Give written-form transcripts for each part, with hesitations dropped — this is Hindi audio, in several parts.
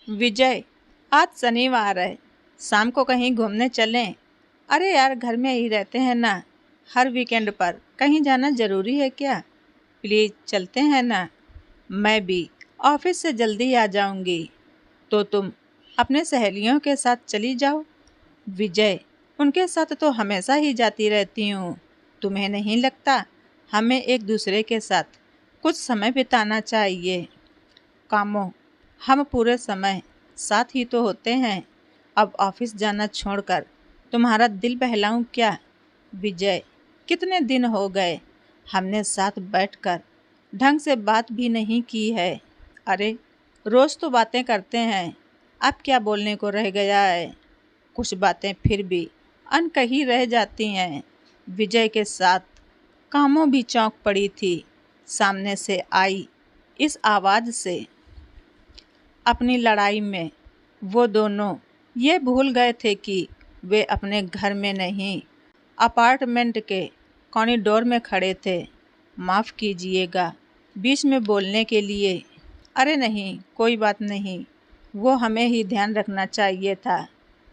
विजय, आज शनिवार है, शाम को कहीं घूमने चलें। अरे यार, घर में ही रहते हैं ना। हर वीकेंड पर कहीं जाना ज़रूरी है क्या? प्लीज़ चलते हैं ना। मैं भी ऑफिस से जल्दी आ जाऊंगी। तो तुम अपने सहेलियों के साथ चली जाओ। विजय, उनके साथ तो हमेशा ही जाती रहती हूँ। तुम्हें नहीं लगता हमें एक दूसरे के साथ कुछ समय बिताना चाहिए? कामों, हम पूरे समय साथ ही तो होते हैं। अब ऑफिस जाना छोड़कर तुम्हारा दिल बहलाऊं क्या? विजय, कितने दिन हो गए हमने साथ बैठकर ढंग से बात भी नहीं की है। अरे, रोज तो बातें करते हैं, अब क्या बोलने को रह गया है? कुछ बातें फिर भी अनकही रह जाती हैं। विजय के साथ कामों भी चौंक पड़ी थी। सामने से आई इस आवाज़ से। अपनी लड़ाई में वो दोनों ये भूल गए थे कि वे अपने घर में नहीं, अपार्टमेंट के कॉरिडोर में खड़े थे। माफ़ कीजिएगा बीच में बोलने के लिए। अरे नहीं, कोई बात नहीं, वो हमें ही ध्यान रखना चाहिए था।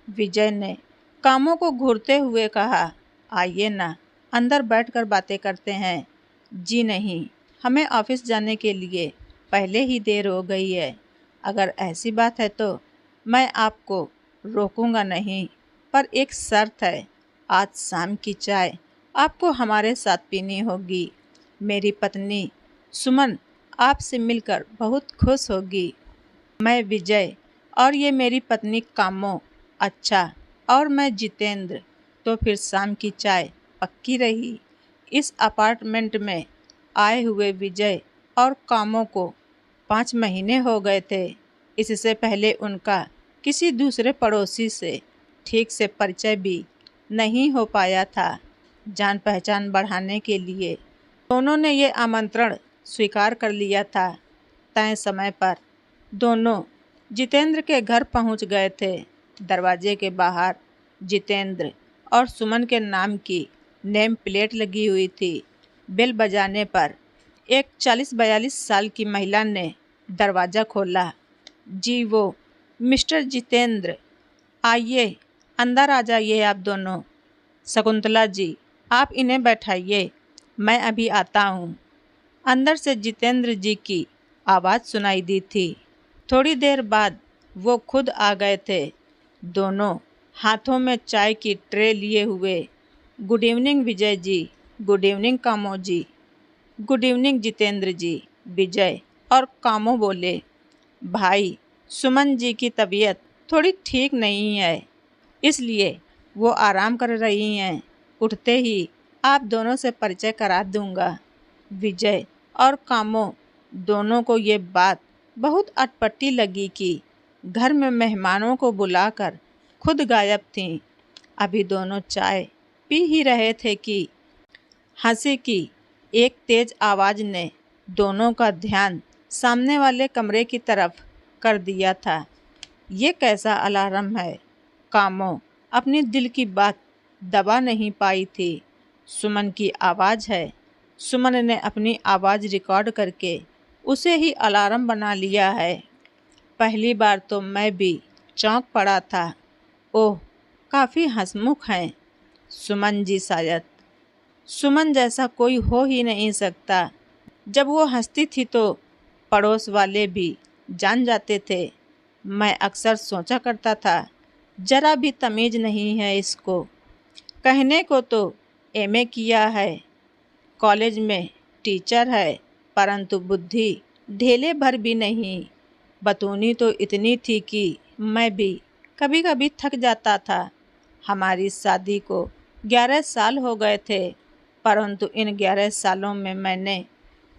विजय ने कामों को घूरते हुए कहा, आइए ना, अंदर बैठकर बातें करते हैं। जी नहीं, हमें ऑफिस जाने के लिए पहले ही देर हो गई है। अगर ऐसी बात है तो मैं आपको रोकूंगा नहीं, पर एक शर्त है। आज शाम की चाय आपको हमारे साथ पीनी होगी। मेरी पत्नी सुमन आपसे मिलकर बहुत खुश होगी। मैं विजय और ये मेरी पत्नी कामो। अच्छा, और मैं जितेंद्र। तो फिर शाम की चाय पक्की रही। इस अपार्टमेंट में आए हुए विजय और कामो को 5 महीने हो गए थे। इससे पहले उनका किसी दूसरे पड़ोसी से ठीक से परिचय भी नहीं हो पाया था। जान पहचान बढ़ाने के लिए दोनों ने ये आमंत्रण स्वीकार कर लिया था। तय समय पर दोनों जितेंद्र के घर पहुंच गए थे। दरवाजे के बाहर जितेंद्र और सुमन के नाम की नेम प्लेट लगी हुई थी। बेल बजाने पर एक 40-42 साल की महिला ने दरवाज़ा खोला। जी, वो मिस्टर जितेंद्र, आइए, अंदर आ जाइए आप दोनों। शकुंतला जी, आप इन्हें बैठाइए, मैं अभी आता हूँ। अंदर से जितेंद्र जी की आवाज़ सुनाई दी थी। थोड़ी देर बाद वो खुद आ गए थे, दोनों हाथों में चाय की ट्रे लिए हुए। Good evening Vijay ji. Good evening कामो जी। गुड इवनिंग जितेंद्र जी। विजय और कामो बोले, भाई, सुमन जी की तबीयत थोड़ी ठीक नहीं है, इसलिए वो आराम कर रही हैं। उठते ही आप दोनों से परिचय करा दूंगा। विजय और कामो दोनों को ये बात बहुत अटपटी लगी कि घर में मेहमानों को बुलाकर खुद गायब थीं। अभी दोनों चाय पी ही रहे थे कि हंसी की एक तेज आवाज़ ने दोनों का ध्यान सामने वाले कमरे की तरफ कर दिया था। ये कैसा अलार्म है? कामो अपनी दिल की बात दबा नहीं पाई थी। सुमन की आवाज़ है। सुमन ने अपनी आवाज़ रिकॉर्ड करके उसे ही अलार्म बना लिया है। पहली बार तो मैं भी चौंक पड़ा था। ओह, काफ़ी हंसमुख हैं सुमन जी। शायद सुमन जैसा कोई हो ही नहीं सकता। जब वो हंसती थी तो पड़ोस वाले भी जान जाते थे। मैं अक्सर सोचा करता था, जरा भी तमीज़ नहीं है इसको। कहने को तो एमए किया है, कॉलेज में टीचर है, परंतु बुद्धि ढेले भर भी नहीं। बतूनी तो इतनी थी कि मैं भी कभी कभी थक जाता था। हमारी शादी को 11 साल हो गए थे, परंतु इन 11 सालों में मैंने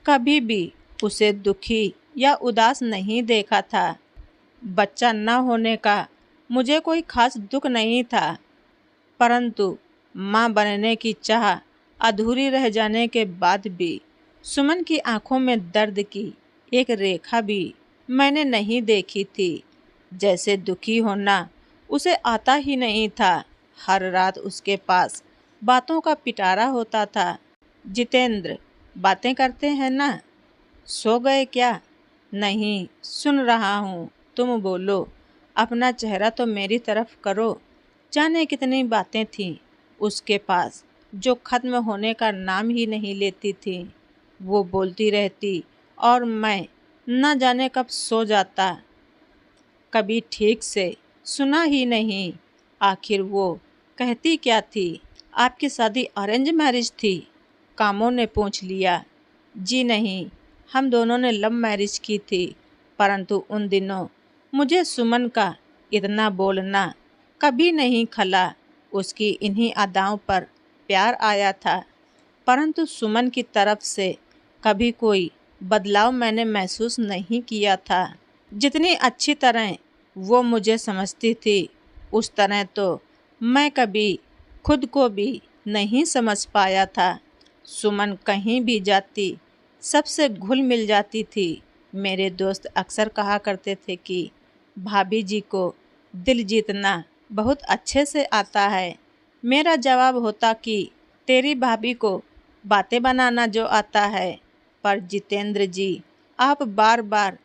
कभी भी उसे दुखी या उदास नहीं देखा था। बच्चा न होने का मुझे कोई खास दुख नहीं था, परंतु माँ बनने की चाह अधूरी रह जाने के बाद भी सुमन की आंखों में दर्द की एक रेखा भी मैंने नहीं देखी थी। जैसे दुखी होना उसे आता ही नहीं था। हर रात उसके पास बातों का पिटारा होता था। जितेंद्र, बातें करते हैं ना? सो गए क्या? नहीं, सुन रहा हूँ। तुम बोलो, अपना चेहरा तो मेरी तरफ करो। जाने कितनी बातें थीं उसके पास जो ख़त्म होने का नाम ही नहीं लेती थी। वो बोलती रहती और मैं न जाने कब सो जाता, कभी ठीक से सुना ही नहीं। आखिर वो कहती क्या थी? आपकी शादी अरेंज मैरिज थी? कामों ने पूछ लिया। जी नहीं, हम दोनों ने लव मैरिज की थी, परंतु उन दिनों मुझे सुमन का इतना बोलना कभी नहीं खला। उसकी इन्हीं अदाओं पर प्यार आया था, परंतु सुमन की तरफ से कभी कोई बदलाव मैंने महसूस नहीं किया था। जितनी अच्छी तरह वो मुझे समझती थी, उस तरह तो मैं कभी खुद को भी नहीं समझ पाया था। सुमन कहीं भी जाती सबसे घुल मिल जाती थी। मेरे दोस्त अक्सर कहा करते थे कि भाभी जी को दिल जीतना बहुत अच्छे से आता है। मेरा जवाब होता कि तेरी भाभी को बातें बनाना जो आता है। पर जितेंद्र जी, आप बार बार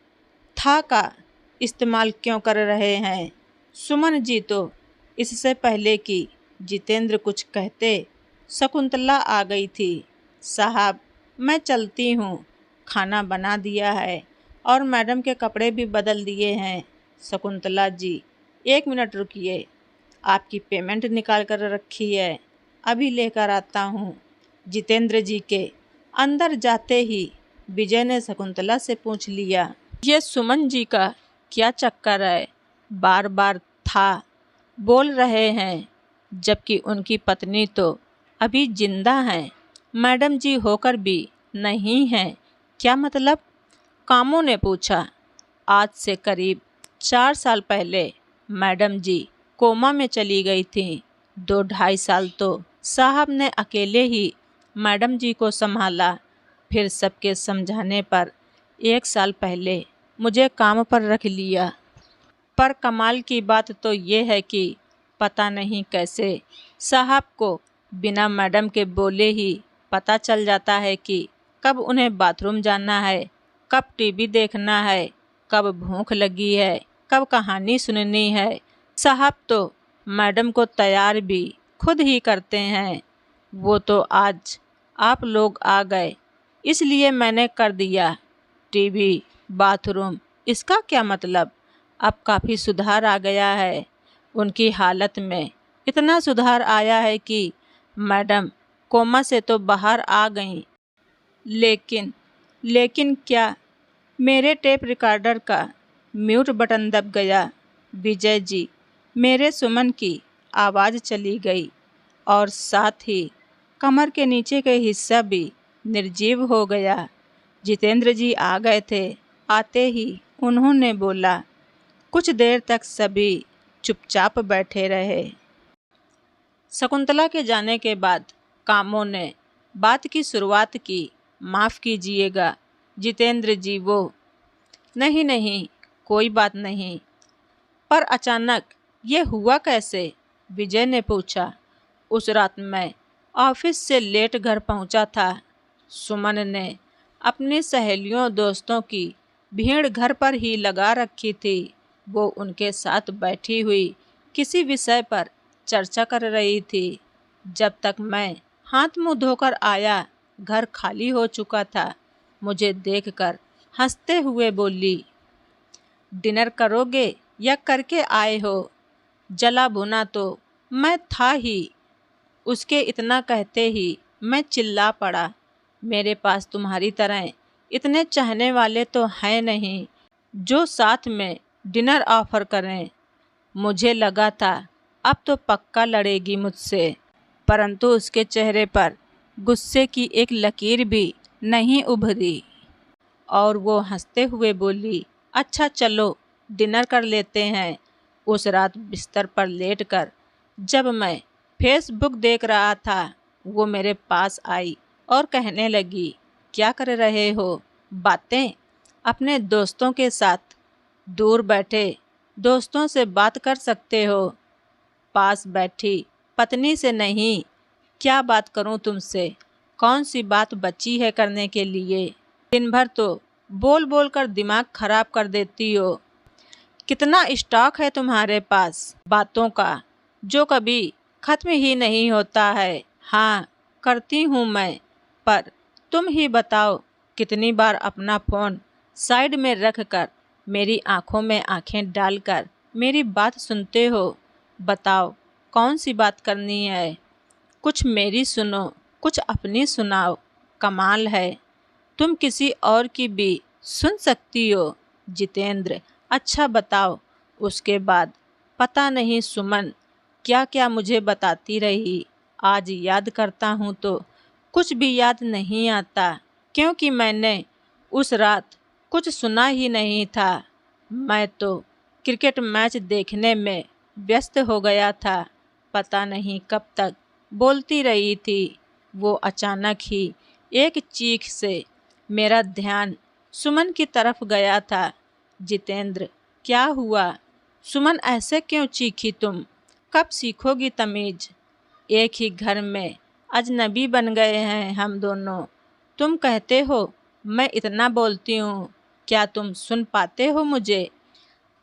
था का इस्तेमाल क्यों कर रहे हैं? सुमन जी तो इससे पहले कि जितेंद्र कुछ कहते, शकुंतला आ गई थी। साहब, मैं चलती हूँ, खाना बना दिया है और मैडम के कपड़े भी बदल दिए हैं। शकुंतला जी, 1 मिनट रुकिए, आपकी पेमेंट निकाल कर रखी है, अभी लेकर आता हूँ। जितेंद्र जी के अंदर जाते ही विजय ने शकुंतला से पूछ लिया, ये सुमन जी का क्या चक्कर है? बार बार था बोल रहे हैं, जबकि उनकी पत्नी तो अभी जिंदा हैं। मैडम जी होकर भी नहीं हैं, क्या मतलब? कामों ने पूछा। आज से करीब 4 साल पहले मैडम जी कोमा में चली गई थीं। 2-2.5 साल तो साहब ने अकेले ही मैडम जी को संभाला। फिर सबके समझाने पर 1 साल पहले मुझे काम पर रख लिया। पर कमाल की बात तो ये है कि पता नहीं कैसे साहब को बिना मैडम के बोले ही पता चल जाता है कि कब उन्हें बाथरूम जाना है, कब टीवी देखना है, कब भूख लगी है, कब कहानी सुननी है। साहब तो मैडम को तैयार भी खुद ही करते हैं। वो तो आज आप लोग आ गए इसलिए मैंने कर दिया। टीवी, बाथरूम, इसका क्या मतलब? अब काफ़ी सुधार आ गया है। उनकी हालत में इतना सुधार आया है कि मैडम कोमा से तो बाहर आ गईं। लेकिन क्या? मेरे टेप रिकॉर्डर का म्यूट बटन दब गया। विजय जी, मेरे सुमन की आवाज़ चली गई और साथ ही कमर के नीचे का हिस्सा भी निर्जीव हो गया। जितेंद्र जी आ गए थे। आते ही उन्होंने बोला। कुछ देर तक सभी चुपचाप बैठे रहे। शकुंतला के जाने के बाद कामों ने बात की शुरुआत की। माफ़ कीजिएगा जितेंद्र जी, वो नहीं नहीं, कोई बात नहीं। पर अचानक ये हुआ कैसे? विजय ने पूछा। उस रात मैं ऑफिस से लेट घर पहुंचा था। सुमन ने अपनी सहेलियों दोस्तों की भीड़ घर पर ही लगा रखी थी। वो उनके साथ बैठी हुई किसी विषय पर चर्चा कर रही थी। जब तक मैं हाथ मुंह धोकर आया, घर खाली हो चुका था। मुझे देखकर हंसते हुए बोली, डिनर करोगे या करके आए हो? जला भुना तो मैं था ही। उसके इतना कहते ही मैं चिल्ला पड़ा, मेरे पास तुम्हारी तरह इतने चाहने वाले तो हैं नहीं जो साथ में डिनर ऑफर करें। मुझे लगा था अब तो पक्का लड़ेगी मुझसे, परंतु उसके चेहरे पर गुस्से की एक लकीर भी नहीं उभरी और वो हंसते हुए बोली, अच्छा चलो डिनर कर लेते हैं। उस रात बिस्तर पर लेटकर जब मैं फेसबुक देख रहा था, वो मेरे पास आई और कहने लगी, क्या कर रहे हो? बातें अपने दोस्तों के साथ। दूर बैठे दोस्तों से बात कर सकते हो, पास बैठी पत्नी से नहीं। क्या बात करूं तुमसे? कौन सी बात बची है करने के लिए? दिन भर तो बोल बोल कर दिमाग खराब कर देती हो। कितना स्टॉक है तुम्हारे पास बातों का, जो कभी खत्म ही नहीं होता है। हाँ, करती हूँ मैं, पर तुम ही बताओ कितनी बार अपना फ़ोन साइड में रख कर मेरी आंखों में आंखें डालकर मेरी बात सुनते हो। बताओ कौन सी बात करनी है। कुछ मेरी सुनो, कुछ अपनी सुनाओ। कमाल है, तुम किसी और की भी सुन सकती हो। जितेंद्र, अच्छा बताओ। उसके बाद पता नहीं सुमन क्या क्या मुझे बताती रही। आज याद करता हूँ तो कुछ भी याद नहीं आता, क्योंकि मैंने उस रात कुछ सुना ही नहीं था। मैं तो क्रिकेट मैच देखने में व्यस्त हो गया था। पता नहीं कब तक बोलती रही थी। वो अचानक ही एक चीख से मेरा ध्यान सुमन की तरफ गया था। जितेंद्र, क्या हुआ? सुमन, ऐसे क्यों चीखी तुम? कब सीखोगी तमीज? एक ही घर में अजनबी बन गए हैं हम दोनों। तुम कहते हो मैं इतना बोलती हूँ, क्या तुम सुन पाते हो मुझे?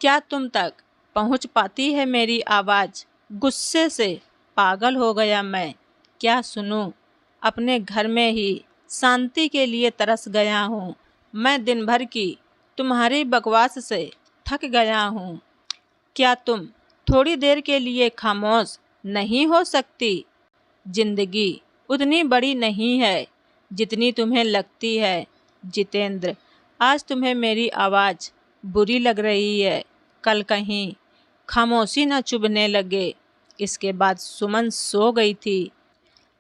क्या तुम तक पहुँच पाती है मेरी आवाज़? गुस्से से पागल हो गया मैं। क्या सुनूं? अपने घर में ही शांति के लिए तरस गया हूँ। मैं दिन भर की तुम्हारी बकवास से थक गया हूँ। क्या तुम थोड़ी देर के लिए खामोश नहीं हो सकती? जिंदगी उतनी बड़ी नहीं है जितनी तुम्हें लगती है। जितेंद्र, आज तुम्हें मेरी आवाज़ बुरी लग रही है, कल कहीं खामोशी न चुभने लगे। इसके बाद सुमन सो गई थी।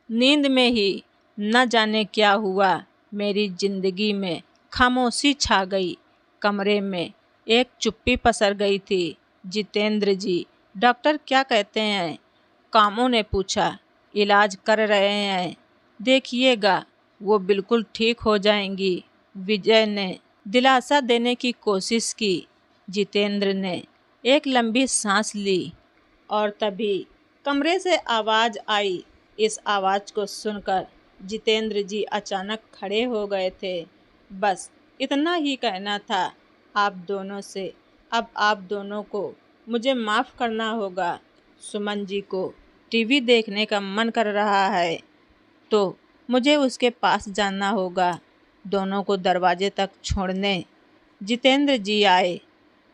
नींद में ही न जाने क्या हुआ, मेरी जिंदगी में खामोशी छा गई। कमरे में एक चुप्पी पसर गई थी। जितेंद्र जी, डॉक्टर क्या कहते हैं? कामों ने पूछा। इलाज कर रहे हैं, देखिएगा वो बिल्कुल ठीक हो जाएंगी। विजय ने दिलासा देने की कोशिश की। जितेंद्र ने एक लंबी सांस ली और तभी कमरे से आवाज़ आई। इस आवाज़ को सुनकर जितेंद्र जी अचानक खड़े हो गए थे। बस इतना ही कहना था आप दोनों से। अब आप दोनों को मुझे माफ़ करना होगा। सुमन जी को टीवी देखने का मन कर रहा है तो मुझे उसके पास जाना होगा। दोनों को दरवाजे तक छोड़ने जितेंद्र जी आए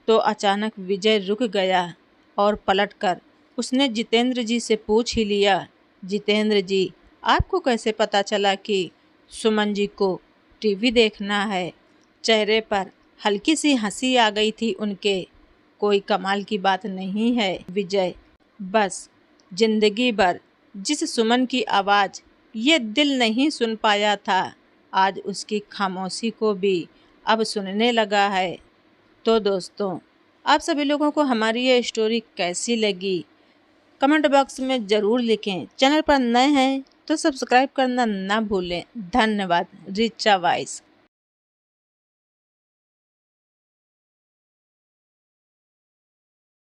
तो अचानक विजय रुक गया और पलटकर उसने जितेंद्र जी से पूछ ही लिया, जितेंद्र जी, आपको कैसे पता चला कि सुमन जी को टीवी देखना है? चेहरे पर हल्की सी हंसी आ गई थी उनके। कोई कमाल की बात नहीं है विजय, बस जिंदगी भर जिस सुमन की आवाज़ ये दिल नहीं सुन पाया था, आज उसकी खामोशी को भी अब सुनने लगा है। तो दोस्तों, आप सभी लोगों को हमारी ये स्टोरी कैसी लगी कमेंट बॉक्स में ज़रूर लिखें। चैनल पर नए हैं तो सब्सक्राइब करना ना भूलें। धन्यवाद। रिचा वॉइस।